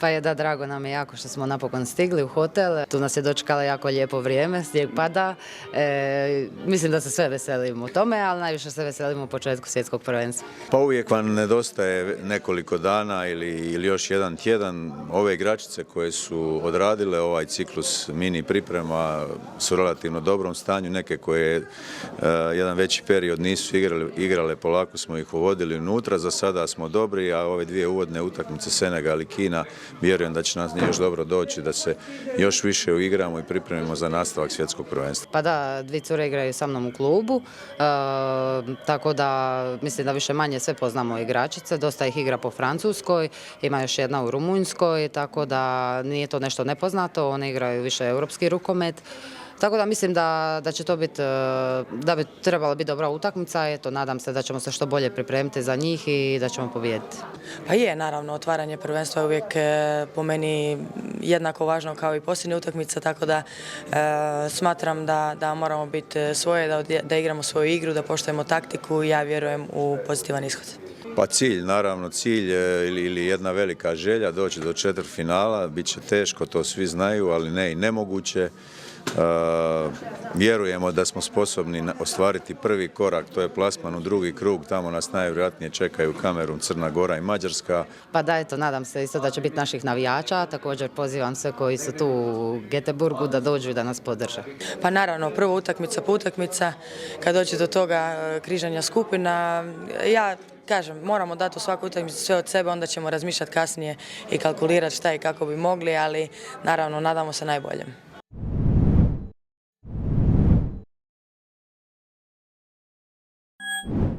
Pa je da, drago nam je jako što smo napokon stigli u hotel. Tu nas je dočekalo jako lijepo vrijeme, snijeg pada. Mislim da se sve veselimo tome, ali najviše se veselimo u početku svjetskog prvenstva. Pa uvijek vam nedostaje nekoliko dana ili još jedan tjedan. Ove igračice koje su odradile ovaj ciklus mini priprema su u relativno dobrom stanju. Neke koje jedan veći period nisu igrale, polako smo ih uvodili unutra. Za sada smo dobri, a ove dvije uvodne utakmice Senegal i Kina, vjerujem da će nas još dobro doći, da se još više uigramo i pripremimo za nastavak svjetskog prvenstva. Pa da, dvi cure igraju sa mnom u klubu, tako da mislim da više manje sve poznamo igračice, dosta ih igra po Francuskoj, ima još jedna u Rumunjskoj, tako da nije to nešto nepoznato, one igraju više europski rukomet. Tako da mislim da će to biti, da bi trebala biti dobra utakmica, eto, nadam se da ćemo se što bolje pripremiti za njih i da ćemo pobijediti. Pa je, naravno, otvaranje prvenstva je uvijek po meni jednako važno kao i posljednja utakmica, tako da smatram da moramo biti svoje, da igramo svoju igru, da poštujemo taktiku i ja vjerujem u pozitivan ishod. Pa cilj, naravno cilj ili jedna velika želja doći do četvrtfinala, bit će teško, to svi znaju, ali ne i nemoguće. Vjerujemo da smo sposobni ostvariti prvi korak, to je plasman u drugi krug, tamo nas najvjerojatnije čekaju Kamerun, Crna Gora i Mađarska. Pa da, eto, nadam se isto da će biti naših navijača, također pozivam sve koji su tu u Göteborgu da dođu i da nas podrže. Pa naravno, prva utakmica po utakmica, kad dođe do toga križanja skupina, ja kažem, moramo dati u svaku utakmicu sve od sebe, onda ćemo razmišljati kasnije i kalkulirati šta i kako bi mogli, ali naravno nadamo se najboljem.